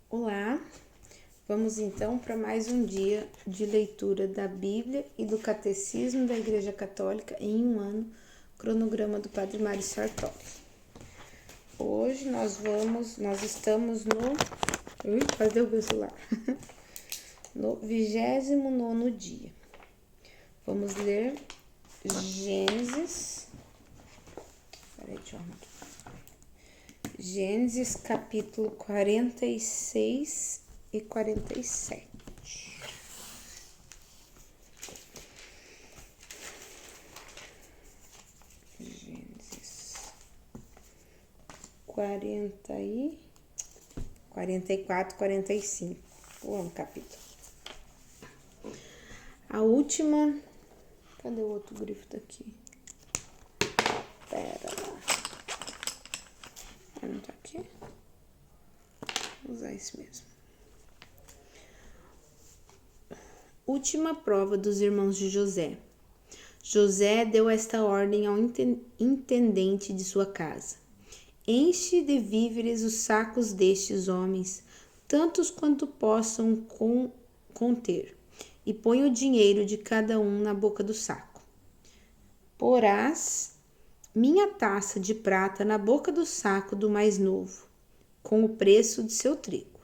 Olá, vamos então para mais um dia de leitura da Bíblia e do Catecismo da Igreja Católica em um ano, cronograma do Padre Mário Sartori. Hoje nós estamos quase derrubei o celular, no 29º dia. Vamos ler Gênesis, Gênesis capítulo 46 e 47. Gênesis 44, 45. O capítulo. A última. Cadê o outro grifo daqui? Pera lá. Não tá aqui? Vou usar esse mesmo. Última prova dos irmãos de José. José deu esta ordem ao intendente de sua casa: enche de víveres os sacos destes homens, tantos quanto possam conter, e põe o dinheiro de cada um na boca do saco. Porás minha taça de prata na boca do saco do mais novo, com o preço de seu trigo.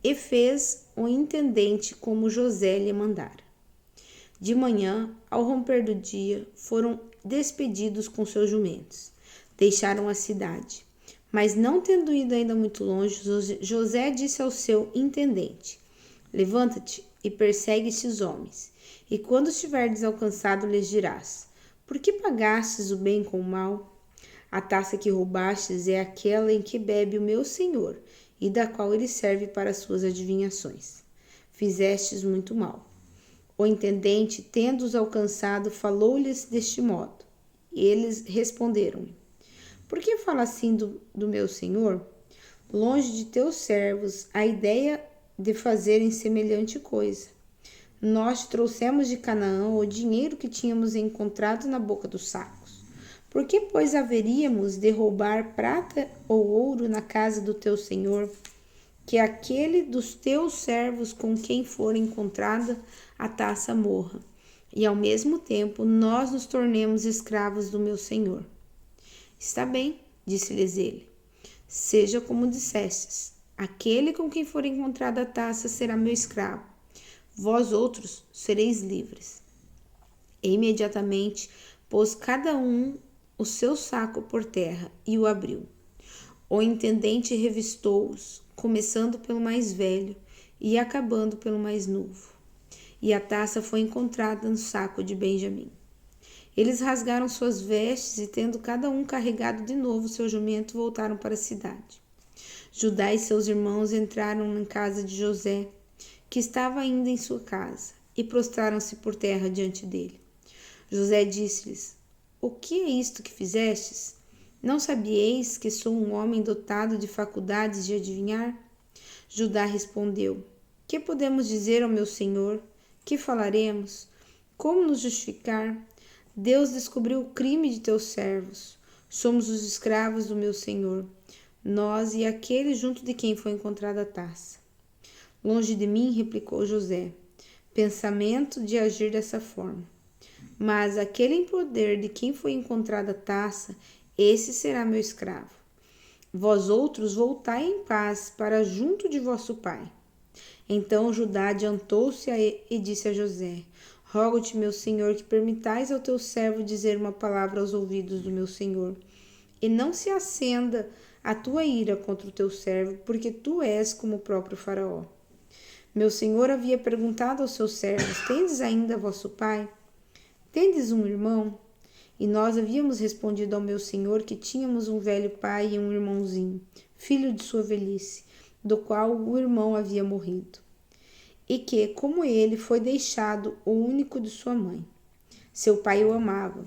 E fez o intendente como José lhe mandara. De manhã, ao romper do dia, foram despedidos com seus jumentos. Deixaram a cidade, mas não tendo ido ainda muito longe, José disse ao seu intendente: levanta-te e persegue estes homens, e quando estiverdes alcançado, lhes dirás: por que pagastes o bem com o mal? A taça que roubastes é aquela em que bebe o meu senhor, e da qual ele serve para suas adivinhações. Fizestes muito mal. O intendente, tendo-os alcançado, falou-lhes deste modo. E eles responderam-lhe: por que fala assim do meu senhor? Longe de teus servos a ideia de fazerem semelhante coisa. Nós trouxemos de Canaã o dinheiro que tínhamos encontrado na boca dos sacos. Por que, pois, haveríamos de roubar prata ou ouro na casa do teu senhor? Que aquele dos teus servos com quem for encontrada a taça morra, e ao mesmo tempo nós nos tornemos escravos do meu senhor. Está bem, disse-lhes ele, seja como dissestes, aquele com quem for encontrada a taça será meu escravo, vós outros sereis livres. E imediatamente pôs cada um o seu saco por terra e o abriu. O intendente revistou-os, começando pelo mais velho e acabando pelo mais novo. E a taça foi encontrada no saco de Benjamim. Eles rasgaram suas vestes e, tendo cada um carregado de novo seu jumento, voltaram para a cidade. Judá e seus irmãos entraram na casa de José, que estava ainda em sua casa, e prostraram-se por terra diante dele. José disse-lhes: o que é isto que fizestes? Não sabieis que sou um homem dotado de faculdades de adivinhar? Judá respondeu: que podemos dizer ao meu senhor? Que falaremos? Como nos justificar? Deus descobriu o crime de teus servos. Somos os escravos do meu senhor, nós e aquele junto de quem foi encontrada a taça. Longe de mim, replicou José, pensamento de agir dessa forma. Mas aquele em poder de quem foi encontrada a taça, esse será meu escravo. Vós outros voltai em paz para junto de vosso pai. Então Judá adiantou-se e disse a José: rogo-te, meu senhor, que permitais ao teu servo dizer uma palavra aos ouvidos do meu senhor, e não se acenda a tua ira contra o teu servo, porque tu és como o próprio faraó. Meu senhor havia perguntado aos seus servos: tendes ainda vosso pai? Tendes um irmão? E nós havíamos respondido ao meu senhor que tínhamos um velho pai e um irmãozinho, filho de sua velhice, do qual o irmão havia morrido, e que, como ele, foi deixado o único de sua mãe. Seu pai o amava.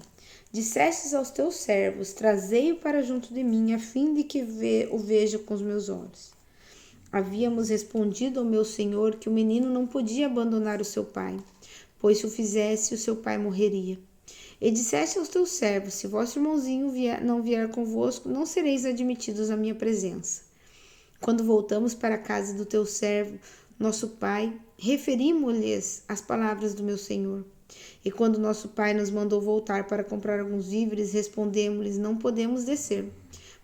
Dissestes aos teus servos: trazei-o para junto de mim, a fim de que o veja com os meus olhos. Havíamos respondido ao meu senhor que o menino não podia abandonar o seu pai, pois se o fizesse, o seu pai morreria. E disseste aos teus servos: se vosso irmãozinho não vier convosco, não sereis admitidos à minha presença. Quando voltamos para a casa do teu servo, nosso pai, referimos-lhes as palavras do meu senhor. E quando nosso pai nos mandou voltar para comprar alguns víveres, respondemos-lhes: não podemos descer.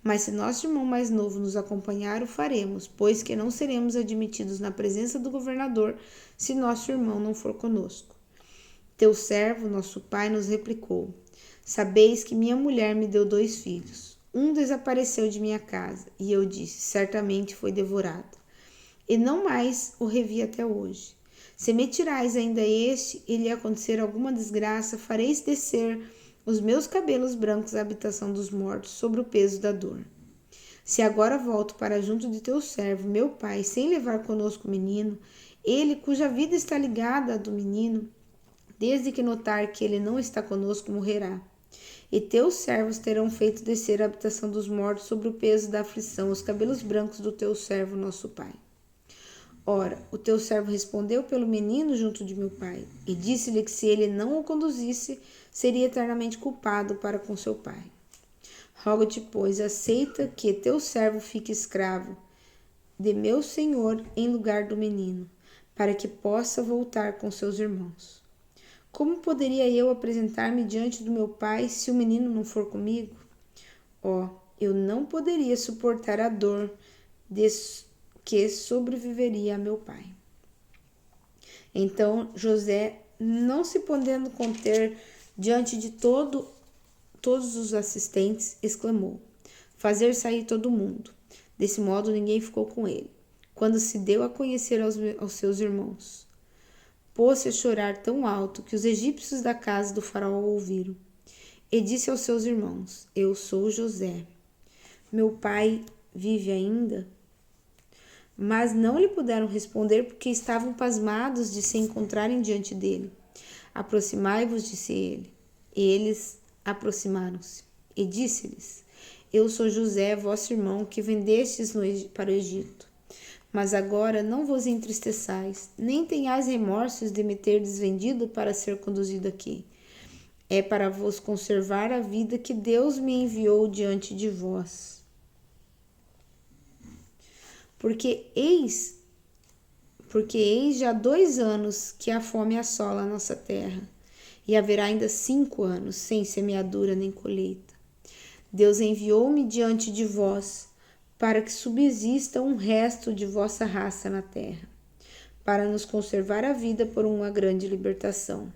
Mas se nosso irmão mais novo nos acompanhar, o faremos, pois que não seremos admitidos na presença do governador se nosso irmão não for conosco. Teu servo, nosso pai, nos replicou: sabeis que minha mulher me deu 2 filhos. Um desapareceu de minha casa, e eu disse: certamente foi devorado. E não mais o revi até hoje. Se me tirais ainda este, e lhe acontecer alguma desgraça, fareis descer os meus cabelos brancos à habitação dos mortos, sobre o peso da dor. Se agora volto para junto de teu servo, meu pai, sem levar conosco o menino, ele, cuja vida está ligada à do menino, desde que notar que ele não está conosco, morrerá. E teus servos terão feito descer a habitação dos mortos sobre o peso da aflição, os cabelos brancos do teu servo, nosso pai. Ora, o teu servo respondeu pelo menino junto de meu pai, e disse-lhe que se ele não o conduzisse, seria eternamente culpado para com seu pai. Rogo-te, pois, aceita que teu servo fique escravo de meu senhor em lugar do menino, para que possa voltar com seus irmãos. Como poderia eu apresentar-me diante do meu pai se o menino não for comigo? Eu não poderia suportar a dor que sobreviveria a meu pai. Então José, não se podendo conter diante de todos os assistentes, exclamou: fazer sair todo mundo. Desse modo ninguém ficou com ele. Quando se deu a conhecer aos seus irmãos, pôs-se a chorar tão alto que os egípcios da casa do faraó ouviram. E disse aos seus irmãos: eu sou José. Meu pai vive ainda? Mas não lhe puderam responder porque estavam pasmados de se encontrarem diante dele. Aproximai-vos, disse ele. E eles aproximaram-se. E disse-lhes: eu sou José, vosso irmão, que vendestes para o Egito. Mas agora não vos entristeçais, nem tenhais remorsos de me terdes vendido para ser conduzido aqui. É para vos conservar a vida que Deus me enviou diante de vós. Porque eis já 2 anos que a fome assola a nossa terra, e haverá ainda 5 anos sem semeadura nem colheita. Deus enviou-me diante de vós, para que subsista um resto de vossa raça na terra, para nos conservar a vida por uma grande libertação.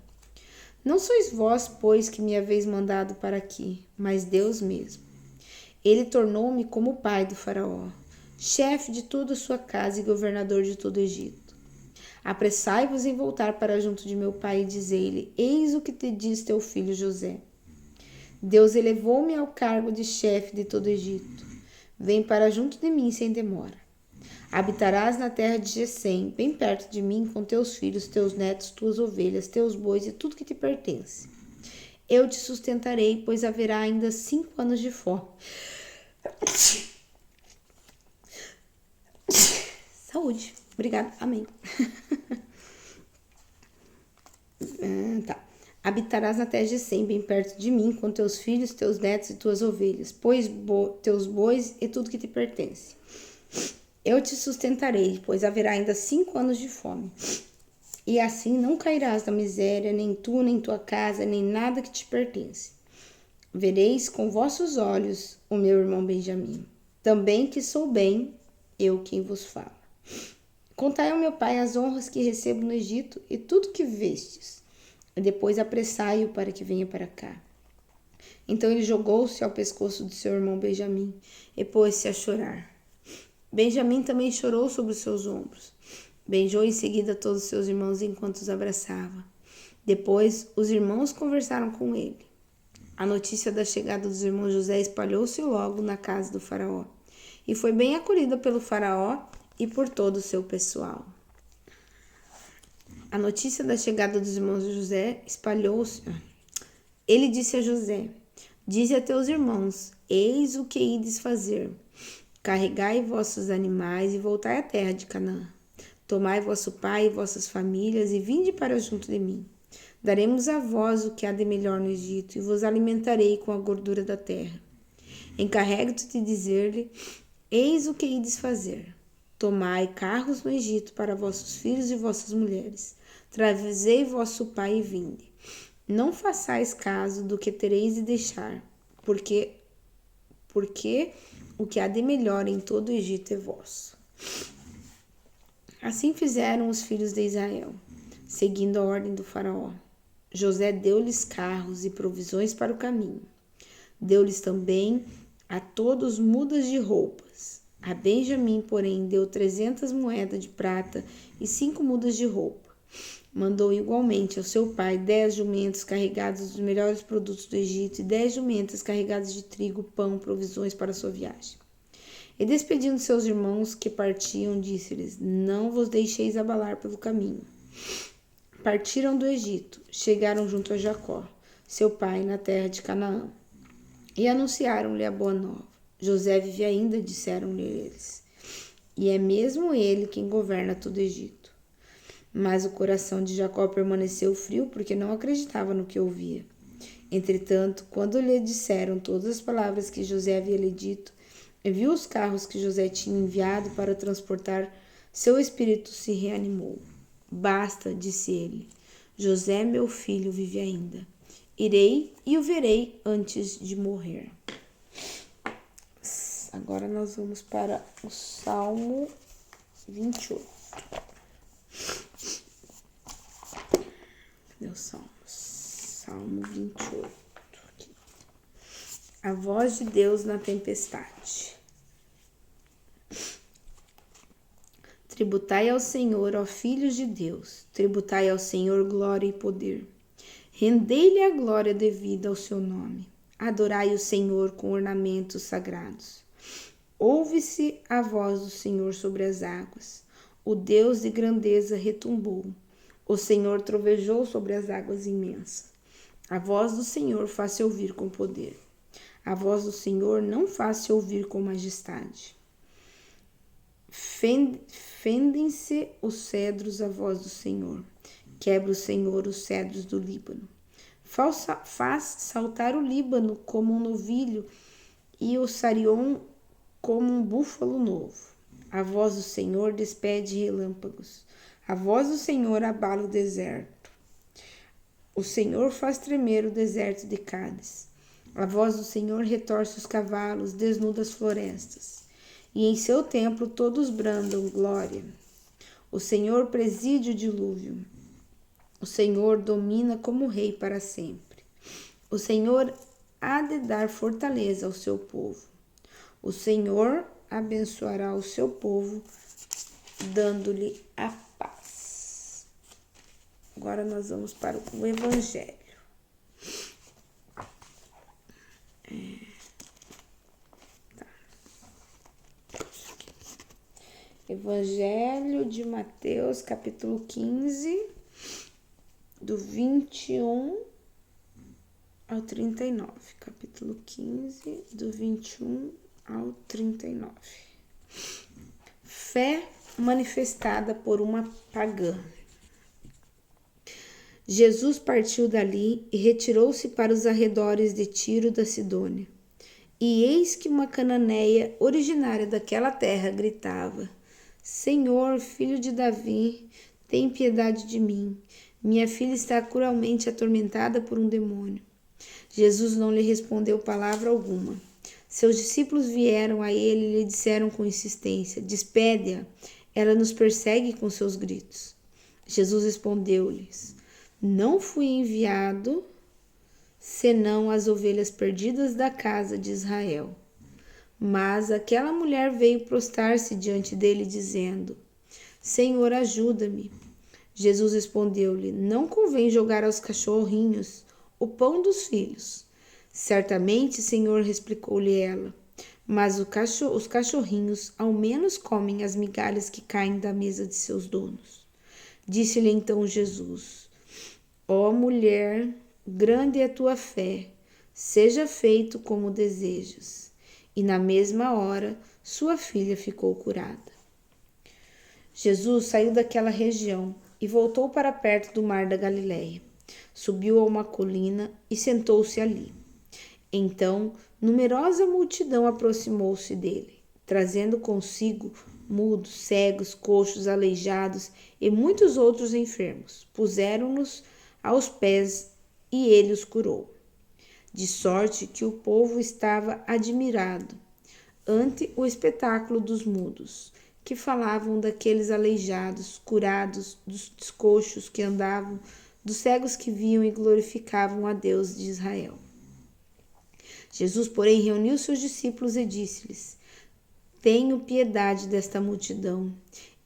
Não sois vós, pois, que me haveis mandado para aqui, mas Deus mesmo. Ele tornou-me como o pai do faraó, chefe de toda a sua casa e governador de todo o Egito. Apressai-vos em voltar para junto de meu pai e dizei-lhe: eis o que te diz teu filho José. Deus elevou-me ao cargo de chefe de todo o Egito. Vem para junto de mim sem demora. Habitarás na terra de Gesem, bem perto de mim, com teus filhos, teus netos, tuas ovelhas, teus bois e tudo que te pertence. Eu te sustentarei, pois haverá ainda 5 anos de fome. Saúde. Obrigada. Amém. Habitarás na terra de Gesem, bem perto de mim, com teus filhos, teus netos e tuas ovelhas, pois teus bois e tudo que te pertence. Eu te sustentarei, pois haverá ainda 5 anos de fome. E assim não cairás na miséria, nem tu, nem tua casa, nem nada que te pertence. Vereis com vossos olhos o meu irmão Benjamim, também que sou bem, eu quem vos falo. Contai ao meu pai as honras que recebo no Egito e tudo que vestes. E depois apressai-o para que venha para cá. Então ele jogou-se ao pescoço de seu irmão Benjamim e pôs-se a chorar. Benjamim também chorou sobre os seus ombros. Beijou em seguida todos os seus irmãos enquanto os abraçava. Depois os irmãos conversaram com ele. A notícia da chegada dos irmãos José espalhou-se logo na casa do faraó e foi bem acolhida pelo faraó e por todo o seu pessoal. A notícia da chegada dos irmãos de José espalhou-se. Ele disse a José: dize a teus irmãos: eis o que ides fazer. Carregai vossos animais e voltai à terra de Canaã. Tomai vosso pai e vossas famílias e vinde para junto de mim. Daremos a vós o que há de melhor no Egito e vos alimentarei com a gordura da terra. Encarrego-te de dizer-lhe Eis o que ides fazer. Tomai carros no Egito para vossos filhos e vossas mulheres. Trazei vosso pai e vinde. Não façais caso do que tereis de deixar, porque o que há de melhor em todo o Egito é vosso. Assim fizeram os filhos de Israel, seguindo a ordem do faraó. José deu-lhes carros e provisões para o caminho. Deu-lhes também a todos mudas de roupas. A Benjamim, porém, deu 300 moedas de prata e 5 mudas de roupa. Mandou igualmente ao seu pai 10 jumentos carregados dos melhores produtos do Egito e 10 jumentas carregadas de trigo, pão, provisões para sua viagem. E despedindo seus irmãos que partiam, disse-lhes: Não vos deixeis abalar pelo caminho. Partiram do Egito, chegaram junto a Jacó, seu pai, na terra de Canaã, e anunciaram-lhe a boa nova. José vive ainda, disseram-lhe eles, e é mesmo ele quem governa todo o Egito. Mas o coração de Jacó permaneceu frio, porque não acreditava no que ouvia. Entretanto, quando lhe disseram todas as palavras que José havia lhe dito, e viu os carros que José tinha enviado para transportar, seu espírito se reanimou. Basta, disse ele, José, meu filho, vive ainda. Irei e o verei antes de morrer. Agora nós vamos para o Salmo 28. Cadê o Salmo? Salmo 28. Aqui. A voz de Deus na tempestade. Tributai ao Senhor, ó filhos de Deus, tributai ao Senhor glória e poder. Rendei-lhe a glória devida ao seu nome. Adorai o Senhor com ornamentos sagrados. Ouve-se a voz do Senhor sobre as águas. O Deus de grandeza retumbou. O Senhor trovejou sobre as águas imensas. A voz do Senhor faz-se ouvir com poder. A voz do Senhor não faz-se ouvir com majestade. Fendem-se os cedros à voz do Senhor. Quebra o Senhor os cedros do Líbano. Faz saltar o Líbano como um novilho e o Sarion como um búfalo novo. A voz do Senhor despede relâmpagos. A voz do Senhor abala o deserto. O Senhor faz tremer o deserto de Cádiz. A voz do Senhor retorce os cavalos, desnuda as florestas. E em seu templo todos brandam glória. O Senhor preside o dilúvio. O Senhor domina como rei para sempre. O Senhor há de dar fortaleza ao seu povo. O Senhor abençoará o seu povo, dando-lhe a paz. Agora nós vamos para o Evangelho. Evangelho de Mateus, capítulo 15, do 21 ao 39. Capítulo 15, do 21 ao 39. Fé manifestada por uma pagã. Jesus partiu dali e retirou-se para os arredores de Tiro da Sidônia. E eis que uma cananeia originária daquela terra gritava: Senhor, filho de Davi, tem piedade de mim. Minha filha está cruelmente atormentada por um demônio. Jesus não lhe respondeu palavra alguma. Seus discípulos vieram a ele e lhe disseram com insistência: Despede-a, ela nos persegue com seus gritos. Jesus respondeu-lhes: Não fui enviado senão as ovelhas perdidas da casa de Israel. Mas aquela mulher veio prostrar-se diante dele, dizendo: Senhor, ajuda-me. Jesus respondeu-lhe: Não convém jogar aos cachorrinhos o pão dos filhos. Certamente, Senhor, replicou-lhe ela, mas os cachorrinhos ao menos comem as migalhas que caem da mesa de seus donos. Disse-lhe então Jesus: Ó mulher, grande é a tua fé, seja feito como desejas. E na mesma hora, sua filha ficou curada. Jesus saiu daquela região e voltou para perto do mar da Galileia. Subiu a uma colina e sentou-se ali. Então, numerosa multidão aproximou-se dele. trazendo consigo mudos, cegos, coxos, aleijados e muitos outros enfermos. Puseram-nos aos pés e ele os curou. De sorte que o povo estava admirado ante o espetáculo dos mudos, que falavam, daqueles aleijados, curados, dos coxos que andavam, dos cegos que viam e glorificavam a Deus de Israel. Jesus, porém, reuniu seus discípulos e disse-lhes: Tenho piedade desta multidão.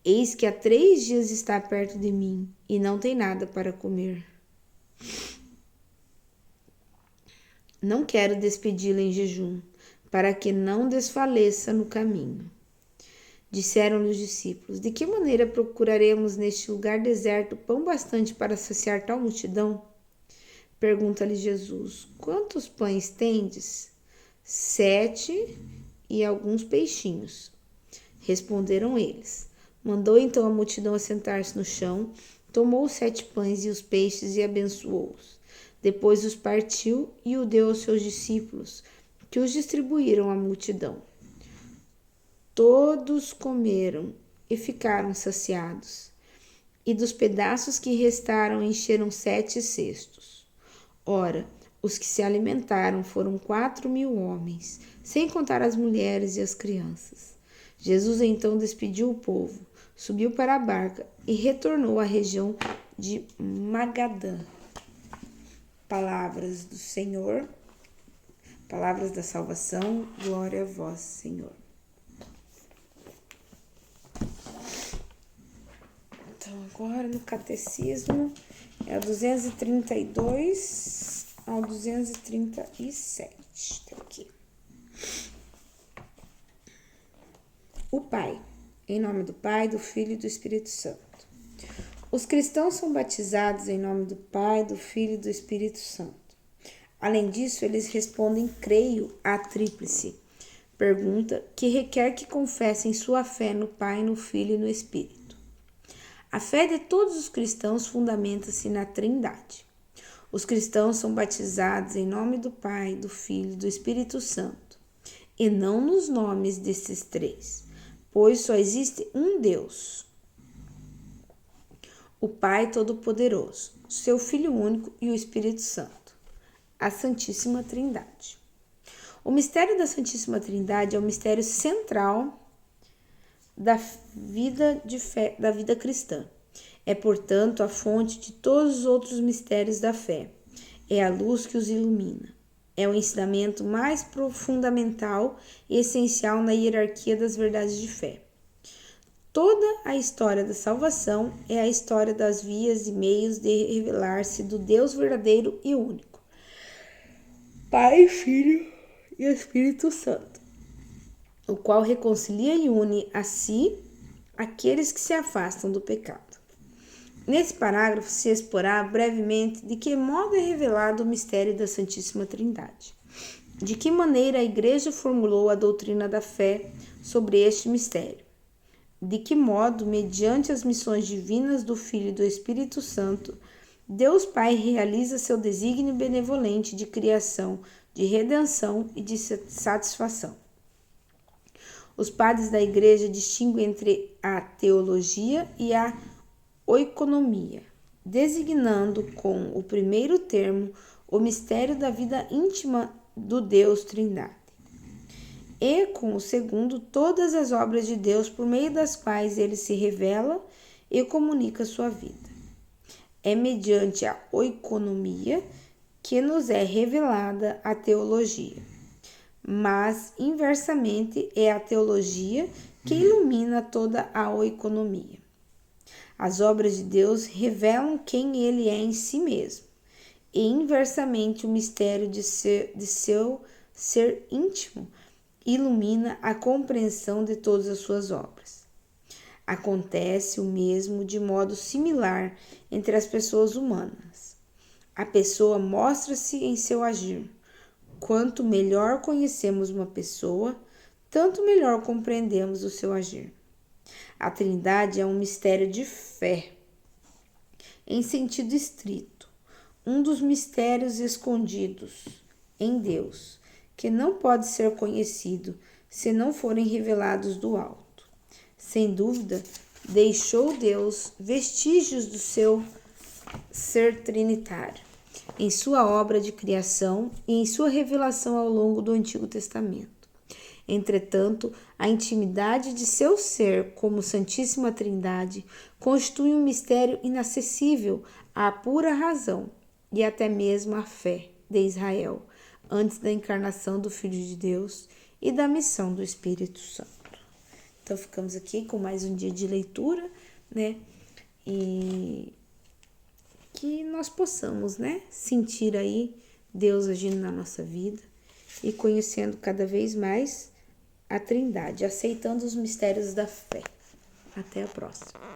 Eis que há 3 dias está perto de mim e não tem nada para comer. Não quero despedi-la em jejum, para que não desfaleça no caminho. Disseram-lhe os discípulos: De que maneira procuraremos neste lugar deserto pão bastante para saciar tal multidão? Pergunta-lhe Jesus: Quantos pães tendes? 7 e alguns peixinhos. Responderam eles. Mandou então a multidão assentar-se no chão, tomou os 7 pães e os peixes e abençoou-os. Depois os partiu e o deu aos seus discípulos, que os distribuíram à multidão. Todos comeram e ficaram saciados, e dos pedaços que restaram encheram 7 cestos. Ora, os que se alimentaram foram 4.000 homens, sem contar as mulheres e as crianças. Jesus então despediu o povo, subiu para a barca e retornou à região de Magadã. Palavras do Senhor, palavras da salvação, glória a vós, Senhor. Então, agora no Catecismo é o 232 ao 237. Tá aqui. O Pai, em nome do Pai, do Filho e do Espírito Santo. Os cristãos são batizados em nome do Pai, do Filho e do Espírito Santo. Além disso, eles respondem creio à tríplice pergunta que requer que confessem sua fé no Pai, no Filho e no Espírito. A fé de todos os cristãos fundamenta-se na Trindade. Os cristãos são batizados em nome do Pai, do Filho e do Espírito Santo, e não nos nomes desses 3, pois só existe um Deus, o Pai Todo-Poderoso, seu Filho único e o Espírito Santo, a Santíssima Trindade. O mistério da Santíssima Trindade é o mistério central da vida de fé, da vida cristã. É, portanto, a fonte de todos os outros mistérios da fé. É a luz que os ilumina. É o ensinamento mais fundamental e essencial na hierarquia das verdades de fé. Toda a história da salvação é a história das vias e meios de revelar-se do Deus verdadeiro e único, Pai, Filho e Espírito Santo, o qual reconcilia e une a si aqueles que se afastam do pecado. Nesse parágrafo se exporá brevemente de que modo é revelado o mistério da Santíssima Trindade, de que maneira a Igreja formulou a doutrina da fé sobre este mistério, de que modo, mediante as missões divinas do Filho e do Espírito Santo, Deus Pai realiza seu desígnio benevolente de criação, de redenção e de satisfação. Os padres da Igreja distinguem entre a teologia e a oikonomia, designando com o primeiro termo o mistério da vida íntima do Deus Trindade, e com o segundo todas as obras de Deus por meio das quais ele se revela e comunica sua vida. É mediante a oikonomia que nos é revelada a teologia, mas inversamente é a teologia que ilumina toda a oikonomia. As obras de Deus revelam quem ele é em si mesmo, e inversamente o mistério de seu ser íntimo ilumina a compreensão de todas as suas obras. Acontece o mesmo de modo similar entre as pessoas humanas. A pessoa mostra-se em seu agir. Quanto melhor conhecemos uma pessoa, tanto melhor compreendemos o seu agir. A Trindade é um mistério de fé, em sentido estrito, um dos mistérios escondidos em Deus, que não pode ser conhecido se não forem revelados do alto. Sem dúvida, deixou Deus vestígios do seu ser trinitário em sua obra de criação e em sua revelação ao longo do Antigo Testamento. Entretanto, a intimidade de seu ser como Santíssima Trindade constitui um mistério inacessível à pura razão e até mesmo à fé de Israel, antes da encarnação do Filho de Deus e da missão do Espírito Santo. Então, ficamos aqui com mais um dia de leitura, né? E que nós possamos, né, sentir aí Deus agindo na nossa vida e conhecendo cada vez mais a Trindade, aceitando os mistérios da fé. Até a próxima.